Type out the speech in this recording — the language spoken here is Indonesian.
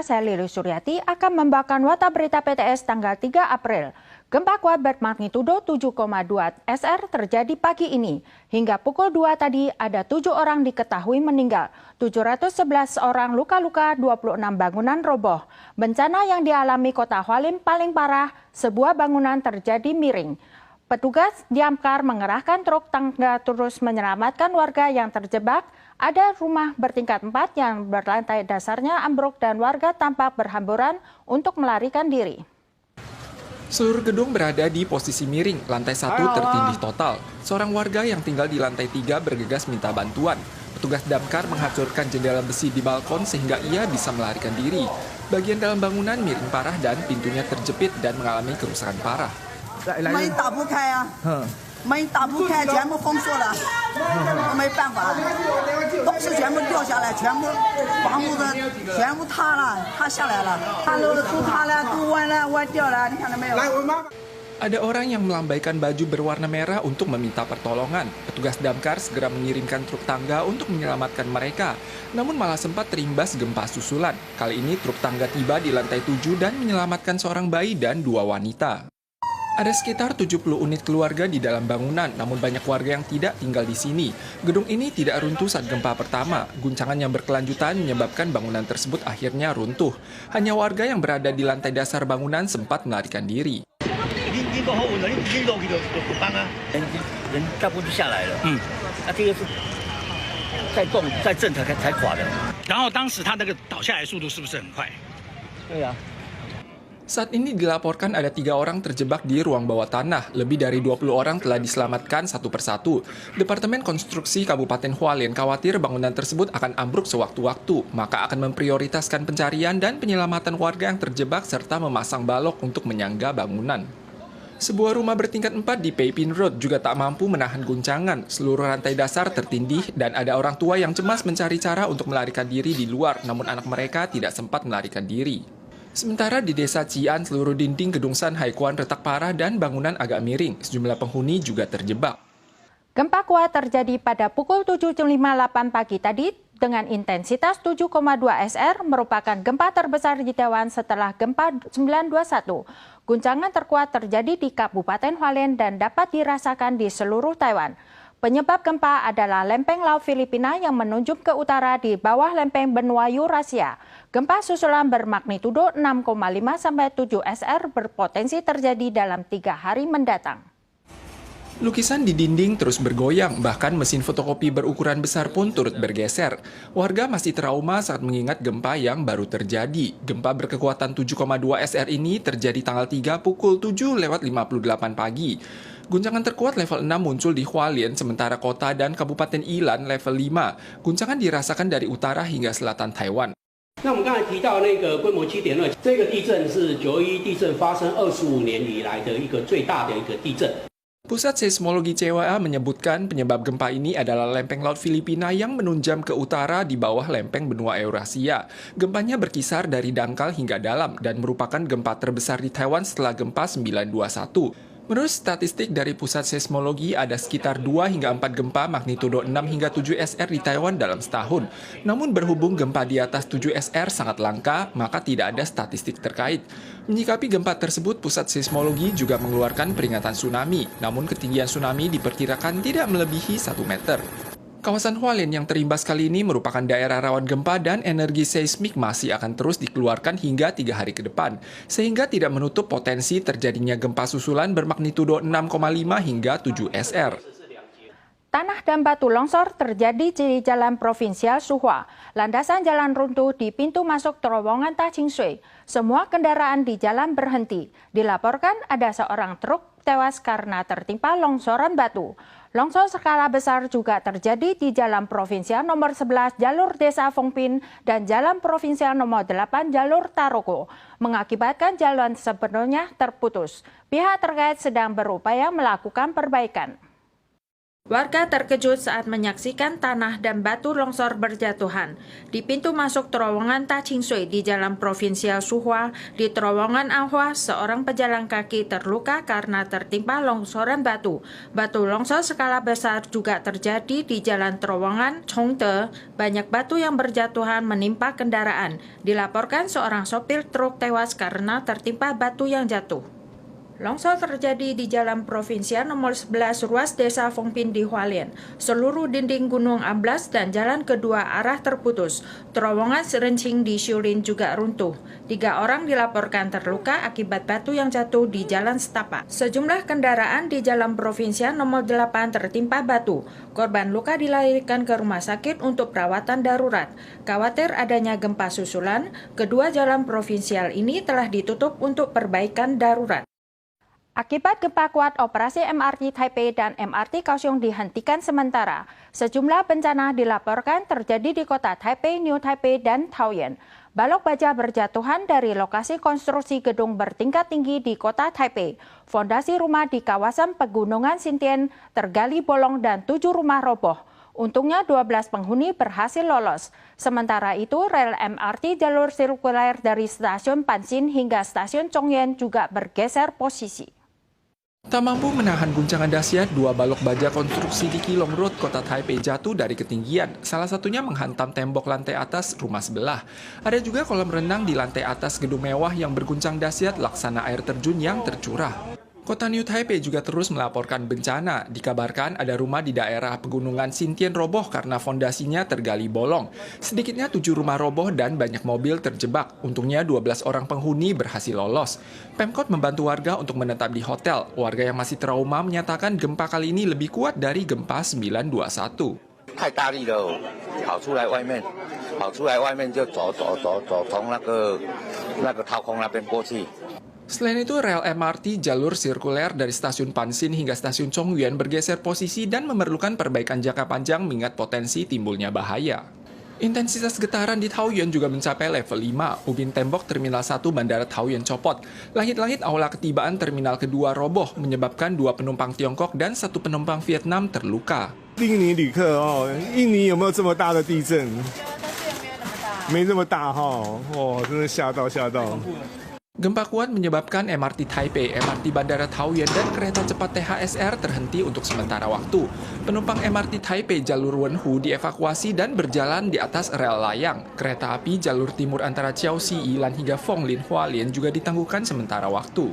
Saya Lili Suryati akan membawakan Warta Berita PTS tanggal 3 April. Gempa kuat bermagnitudo 7,2 SR terjadi pagi ini. Hingga pukul 2 tadi ada 7 orang diketahui meninggal. 711 orang luka-luka, 26 bangunan roboh. Bencana yang dialami kota Hualien paling parah, sebuah bangunan terjadi miring. Petugas Damkar mengerahkan truk tangga terus menyelamatkan warga yang terjebak. Ada rumah bertingkat 4 yang berlantai dasarnya ambruk dan warga tampak berhamburan untuk melarikan diri. Seluruh gedung berada di posisi miring, lantai 1 tertindih total. Seorang warga yang tinggal di lantai 3 bergegas minta bantuan. Petugas Damkar menghancurkan jendela besi di balkon sehingga ia bisa melarikan diri. Bagian dalam bangunan miring parah dan pintunya terjepit dan mengalami kerusakan parah. 门打不开啊，门打不开，全部封锁了，没办法，东西全部掉下来，全部房屋的全部塌了，塌下来了，塌楼的都塌了，都歪了，歪掉了，你看到没有？ Ada orang yang melambaikan baju berwarna merah untuk meminta pertolongan. Petugas damkar segera mengirimkan truk tangga untuk menyelamatkan mereka. Namun malah sempat terimbas gempa susulan. Kali ini truk tangga tiba di lantai 7 dan menyelamatkan seorang bayi dan 2 wanita. Ada sekitar 70 unit keluarga di dalam bangunan, namun banyak warga yang tidak tinggal di sini. Gedung ini tidak runtuh saat gempa pertama. Guncangan yang berkelanjutan menyebabkan bangunan tersebut akhirnya runtuh. Hanya warga yang berada di lantai dasar bangunan sempat melarikan diri. 人大部分就下来了，这个是再震才垮的。然后当时它那个倒下来速度是不是很快？对啊。 Saat ini dilaporkan ada 3 orang terjebak di ruang bawah tanah. Lebih dari 20 orang telah diselamatkan satu persatu. Departemen Konstruksi Kabupaten Hualien khawatir bangunan tersebut akan ambruk sewaktu-waktu, maka akan memprioritaskan pencarian dan penyelamatan warga yang terjebak serta memasang balok untuk menyangga bangunan. Sebuah rumah bertingkat 4 di Peipin Road juga tak mampu menahan guncangan. Seluruh lantai dasar tertindih dan ada orang tua yang cemas mencari cara untuk melarikan diri di luar, namun anak mereka tidak sempat melarikan diri. Sementara di desa Cian, seluruh dinding gedung San Haikuan retak parah dan bangunan agak miring. Sejumlah penghuni juga terjebak. Gempa kuat terjadi pada pukul 7.58 pagi tadi dengan intensitas 7,2 SR merupakan gempa terbesar di Taiwan setelah gempa 921. Guncangan terkuat terjadi di Kabupaten Hualien dan dapat dirasakan di seluruh Taiwan. Penyebab gempa adalah lempeng laut Filipina yang menunjuk ke utara di bawah lempeng benua Eurasia. Gempa susulan bermagnitudo 6,5 sampai 7 SR berpotensi terjadi dalam 3 hari mendatang. Lukisan di dinding terus bergoyang, bahkan mesin fotokopi berukuran besar pun turut bergeser. Warga masih trauma saat mengingat gempa yang baru terjadi. Gempa berkekuatan 7,2 SR ini terjadi tanggal 3 pukul 7:58 pagi. Guncangan terkuat level 6 muncul di Hualien, sementara kota dan Kabupaten Ilan level 5. Guncangan dirasakan dari utara hingga selatan Taiwan. 那我们刚才提到那个规模7.2，这个地震是9.1地震发生25年以来的一个最大的一个地震。 Pusat Seismologi CWA menyebutkan penyebab gempa ini adalah lempeng laut Filipina yang menunjam ke utara di bawah lempeng benua Eurasia. Gempanya berkisar dari dangkal hingga dalam dan merupakan gempa terbesar di Taiwan setelah gempa 921. Menurut statistik dari Pusat Seismologi, ada sekitar 2 hingga 4 gempa magnitudo 6 hingga 7 SR di Taiwan dalam setahun. Namun berhubung gempa di atas 7 SR sangat langka, maka tidak ada statistik terkait. Menyikapi gempa tersebut, Pusat Seismologi juga mengeluarkan peringatan tsunami. Namun ketinggian tsunami diperkirakan tidak melebihi 1 meter. Kawasan Hualien yang terimbas kali ini merupakan daerah rawan gempa dan energi seismik masih akan terus dikeluarkan hingga 3 hari ke depan, sehingga tidak menutup potensi terjadinya gempa susulan bermagnitudo 6,5 hingga 7 SR. Tanah dan batu longsor terjadi di Jalan Provinsial Suhua. Landasan jalan runtuh di pintu masuk terowongan Tachingsui. Semua kendaraan di jalan berhenti. Dilaporkan ada seorang truk tewas karena tertimpa longsoran batu. Longsor skala besar juga terjadi di Jalan Provinsial nomor 11 jalur Desa Fongpin dan Jalan Provinsial nomor 8 jalur Taroko, mengakibatkan jalan sepenuhnya terputus. Pihak terkait sedang berupaya melakukan perbaikan. Warga terkejut saat menyaksikan tanah dan batu longsor berjatuhan. Di pintu masuk terowongan Tachingsui di Jalan Provinsial Suhua, di terowongan Anhua, seorang pejalan kaki terluka karena tertimpa longsoran batu. Batu longsor skala besar juga terjadi di Jalan Terowongan Chongde. Banyak batu yang berjatuhan menimpa kendaraan. Dilaporkan seorang sopir truk tewas karena tertimpa batu yang jatuh. Longsor terjadi di Jalan Provinsial nomor 11 ruas Desa Fongpin di Hualien. Seluruh dinding gunung amblas dan jalan kedua arah terputus. Terowongan Serencing di Shulin juga runtuh. 3 orang dilaporkan terluka akibat batu yang jatuh di Jalan Setapak. Sejumlah kendaraan di Jalan Provinsial nomor 8 tertimpa batu. Korban luka dilarikan ke rumah sakit untuk perawatan darurat. Khawatir adanya gempa susulan, kedua jalan provinsial ini telah ditutup untuk perbaikan darurat. Akibat gempa kuat, operasi MRT Taipei dan MRT Kaohsiung dihentikan sementara. Sejumlah bencana dilaporkan terjadi di kota Taipei, New Taipei, dan Taoyuan. Balok baja berjatuhan dari lokasi konstruksi gedung bertingkat tinggi di kota Taipei. Fondasi rumah di kawasan pegunungan Xintian tergali bolong dan 7 rumah roboh. Untungnya 12 penghuni berhasil lolos. Sementara itu, rel MRT jalur sirkuler dari stasiun Panxin hingga stasiun Chongyuan juga bergeser posisi. Tak mampu menahan guncangan dahsyat, 2 balok baja konstruksi di Keelung Road, kota Taipei jatuh dari ketinggian. Salah satunya menghantam tembok lantai atas rumah sebelah. Ada juga kolam renang di lantai atas gedung mewah yang berguncang dahsyat laksana air terjun yang tercurah. Kota New Taipei juga terus melaporkan bencana. Dikabarkan ada rumah di daerah pegunungan Xintian roboh karena fondasinya tergali bolong. Sedikitnya 7 rumah roboh dan banyak mobil terjebak. Untungnya 12 orang penghuni berhasil lolos. Pemkot membantu warga untuk menetap di hotel. Warga yang masih trauma menyatakan gempa kali ini lebih kuat dari gempa 921. 太大力了，跑出来外面就走，从那个掏空那边过去。 Selain itu, rel MRT jalur sirkuler dari stasiun Panxin hingga stasiun Chongyuan bergeser posisi dan memerlukan perbaikan jangka panjang mengingat potensi timbulnya bahaya. Intensitas getaran di Taoyuan juga mencapai level 5. Ubin tembok Terminal 1 Bandara Taoyuan copot. Langit-langit aula ketibaan Terminal kedua roboh, menyebabkan 2 penumpang Tiongkok dan 1 penumpang Vietnam terluka. 印尼旅客哦，印尼有没有这么大的地震？没这么大哈，哦，真的吓到。 Gempa kuat menyebabkan MRT Taipei, MRT Bandara Taoyuan, dan kereta cepat THSR terhenti untuk sementara waktu. Penumpang MRT Taipei jalur Wenhu dievakuasi dan berjalan di atas rel layang. Kereta api jalur timur antara Jiaoxi, Yilan hingga Fonglin, Hualien juga ditangguhkan sementara waktu.